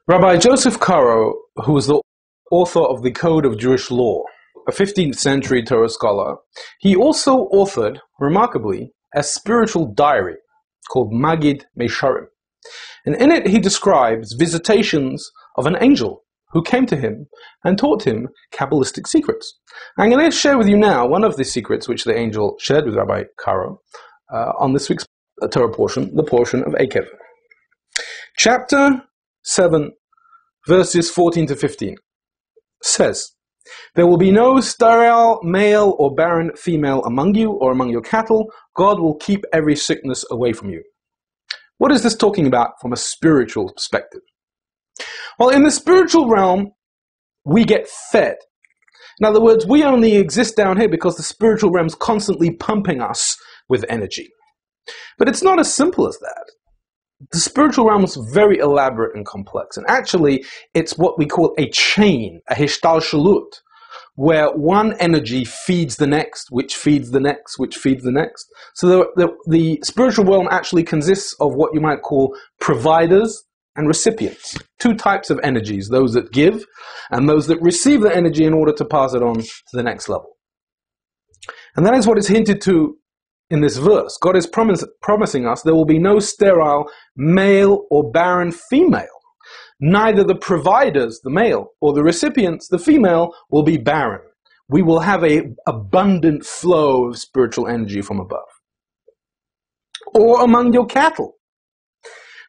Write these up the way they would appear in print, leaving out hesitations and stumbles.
Rabbi Joseph Caro, who was the author of the Code of Jewish Law, a 15th century Torah scholar, he also authored, remarkably, a spiritual diary called Magid Meisharim. And in it he describes visitations of an angel who came to him and taught him Kabbalistic secrets. I'm going to share with you now one of the secrets which the angel shared with Rabbi Caro on this week's Torah portion, the portion of Eikev. Chapter 7, verses 14 to 15 says, "There will be no sterile male or barren female among you or among your cattle. God will keep every sickness away from you." What is this talking about from a spiritual perspective? Well, in the spiritual realm, we get fed. In other words, we only exist down here because the spiritual realm is constantly pumping us with energy. But it's not as simple as that. The spiritual realm is very elaborate and complex. And actually, it's what we call a chain, a hishtalshalut, where one energy feeds the next, which feeds the next, which feeds the next. So the spiritual realm actually consists of what you might call providers and recipients. Two types of energies, those that give and those that receive the energy in order to pass it on to the next level. And that is what is hinted to in this verse. God is promising us there will be no sterile male or barren female. Neither the providers, the male, or the recipients, the female, will be barren. We will have an abundant flow of spiritual energy from above. Or among your cattle.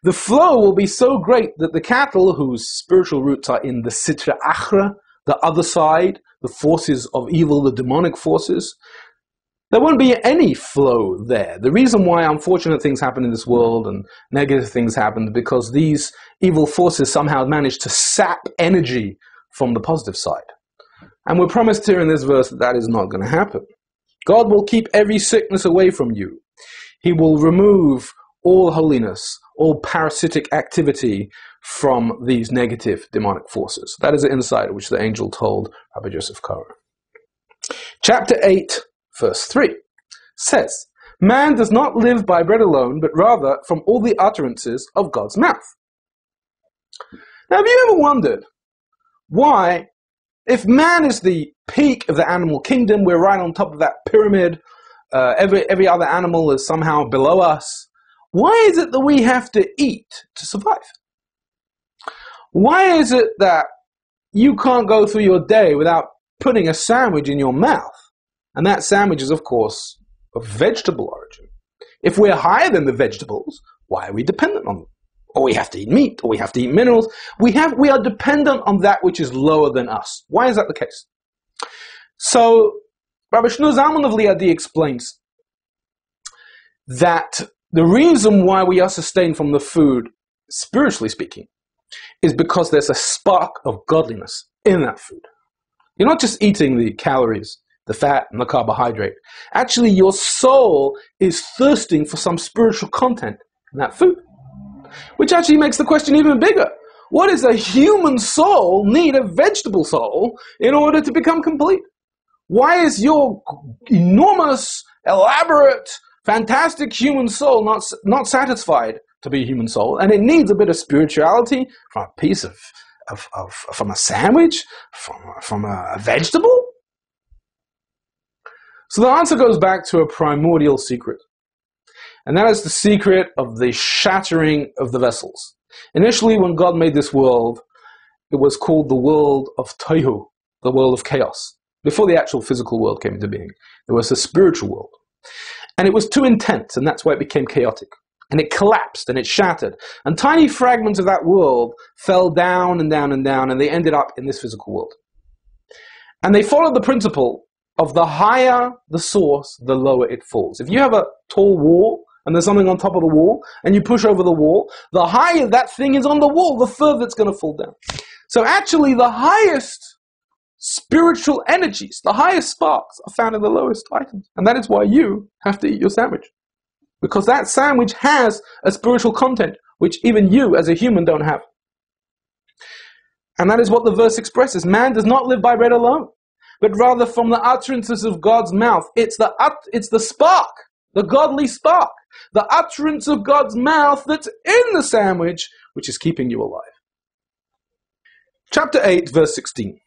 The flow will be so great that the cattle, whose spiritual roots are in the Sitra Achra, the other side, the forces of evil, the demonic forces, there won't be any flow there. The reason why unfortunate things happen in this world and negative things happen is because these evil forces somehow manage to sap energy from the positive side. And we're promised here in this verse that that is not going to happen. God will keep every sickness away from you. He will remove all holiness, all parasitic activity from these negative demonic forces. That is the insight which the angel told Rabbi Joseph Caro. Chapter 8, verse 3 says, "Man does not live by bread alone, but rather from all the utterances of God's mouth." Now, have you ever wondered why, if man is the peak of the animal kingdom, we're right on top of that pyramid, every other animal is somehow below us, why is it that we have to eat to survive? Why is it that you can't go through your day without putting a sandwich in your mouth? And that sandwich is, of course, of vegetable origin. If we're higher than the vegetables, why are we dependent on them? Or we have to eat meat, or we have to eat minerals. We are dependent on that which is lower than us. Why is that the case? So, Rabbi Shneur Zalman of Liadi explains that the reason why we are sustained from the food, spiritually speaking, is because there's a spark of godliness in that food. You're not just eating the calories, the fat and the carbohydrate. Actually, your soul is thirsting for some spiritual content in that food. Which actually makes the question even bigger. What does a human soul need a vegetable soul in order to become complete? Why is your enormous, elaborate, fantastic human soul not satisfied to be a human soul? And it needs a bit of spirituality from a piece from a sandwich, from a vegetable? So the answer goes back to a primordial secret. And that is the secret of the shattering of the vessels. Initially, when God made this world, it was called the world of Tohu, the world of chaos. Before the actual physical world came into being, there was a spiritual world. And it was too intense, and that's why it became chaotic. And it collapsed, and it shattered. And tiny fragments of that world fell down and down and down, and they ended up in this physical world. And they followed the principle of the higher the source, the lower it falls. If you have a tall wall, and there's something on top of the wall, and you push over the wall, the higher that thing is on the wall, the further it's going to fall down. So actually, the highest spiritual energies, the highest sparks, are found in the lowest items. And that is why you have to eat your sandwich. Because that sandwich has a spiritual content, which even you, as a human, don't have. And that is what the verse expresses. Man does not live by bread alone, but rather from the utterances of God's mouth. It's the spark, the godly spark, the utterance of God's mouth that's in the sandwich, which is keeping you alive. Chapter 8, verse 16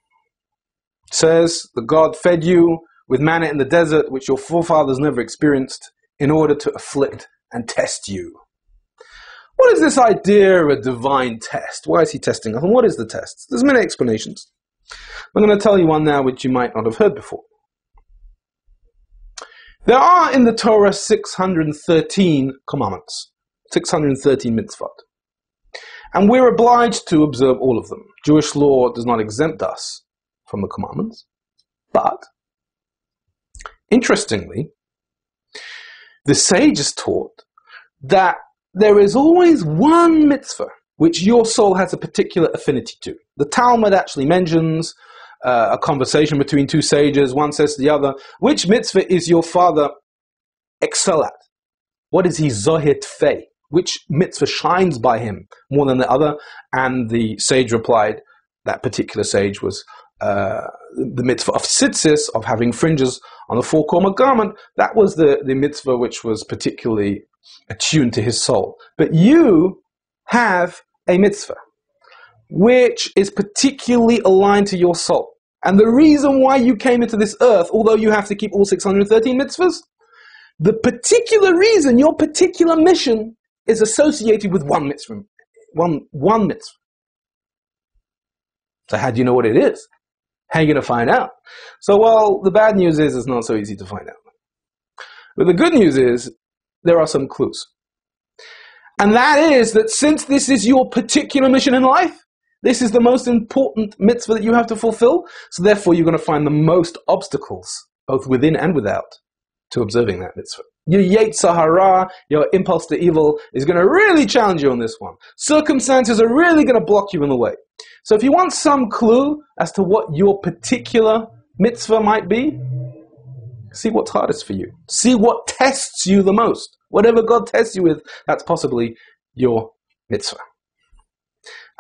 says that God fed you with manna in the desert, which your forefathers never experienced, in order to afflict and test you. What is this idea of a divine test? Why is he testing us? And what is the test? There's many explanations. I'm going to tell you one now which you might not have heard before. There are in the Torah 613 commandments, 613 mitzvot. And we're obliged to observe all of them. Jewish law does not exempt us from the commandments. But, interestingly, the sages taught that there is always one mitzvah which your soul has a particular affinity to. The Talmud actually mentions a conversation between two sages. One says to the other, which mitzvah is your father excel at? What is he zohir tfei? Which mitzvah shines by him more than the other? And the sage replied, that particular sage was the mitzvah of tzitzis, of having fringes on the four-corner garment. That was the mitzvah which was particularly attuned to his soul. But you have a mitzvah which is particularly aligned to your soul. And the reason why you came into this earth, although you have to keep all 613 mitzvahs, the particular reason, your particular mission, is associated with one mitzvah. One mitzvah. So how do you know what it is? How are you going to find out? So, well, the bad news is it's not so easy to find out. But the good news is there are some clues. And that is that since this is your particular mission in life, this is the most important mitzvah that you have to fulfill, so therefore you're going to find the most obstacles, both within and without, to observing that mitzvah. Your yetzer hara, your impulse to evil, is going to really challenge you on this one. Circumstances are really going to block you in the way. So if you want some clue as to what your particular mitzvah might be, see what's hardest for you. See what tests you the most. Whatever God tests you with, that's possibly your mitzvah.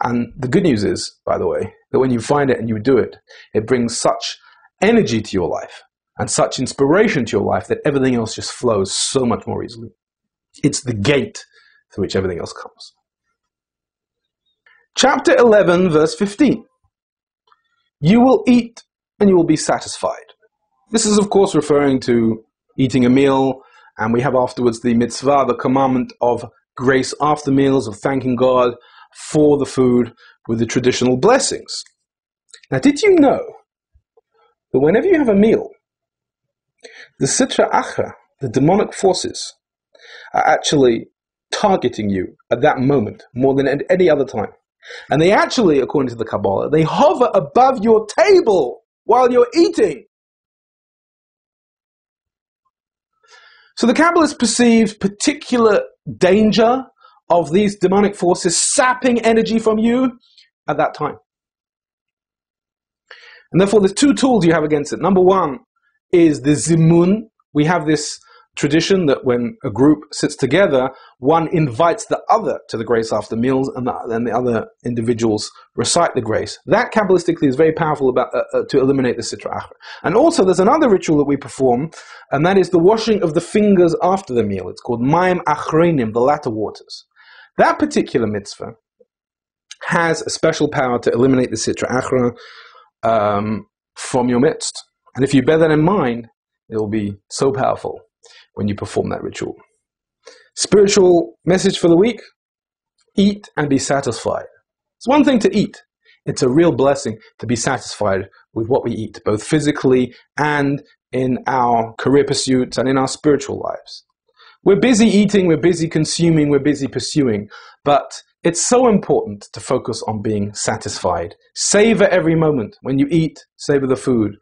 And the good news is, by the way, that when you find it and you do it, it brings such energy to your life and such inspiration to your life that everything else just flows so much more easily. It's the gate through which everything else comes. Chapter 11, verse 15. You will eat and you will be satisfied. This is, of course, referring to eating a meal, and we have afterwards the mitzvah, the commandment of grace after meals, of thanking God for the food with the traditional blessings. Now, did you know that whenever you have a meal, the sitra achra, the demonic forces, are actually targeting you at that moment more than at any other time? And they actually, according to the Kabbalah, they hover above your table while you're eating. So the Kabbalists perceived particular danger of these demonic forces sapping energy from you at that time. And therefore there's two tools you have against it. Number one is the zimun. We have this tradition that when a group sits together, one invites the other to the grace after meals, and then the other individuals recite the grace. That Kabbalistically is very powerful about to eliminate the sitra achra. And also there's another ritual that we perform, and that is the washing of the fingers after the meal. It's called mayim achronim, the latter waters. That particular mitzvah has a special power to eliminate the sitra achra from your midst. And if you bear that in mind, it will be so powerful when you perform that ritual. Spiritual message for the week: eat and be satisfied. It's one thing to eat. It's a real blessing to be satisfied with what we eat, both physically and in our career pursuits and in our spiritual lives. We're busy eating, we're busy consuming, we're busy pursuing, but it's so important to focus on being satisfied. Savor every moment. When you eat, savor the food.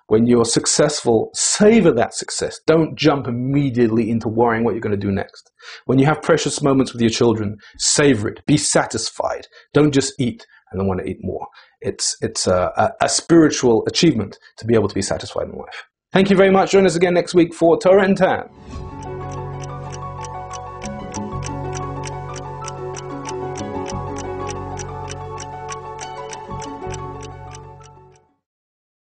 When you're successful, savor that success. Don't jump immediately into worrying what you're going to do next. When you have precious moments with your children, savor it. Be satisfied. Don't just eat and then want to eat more. It's a spiritual achievement to be able to be satisfied in life. Thank you very much. Join us again next week for Torah and Tan.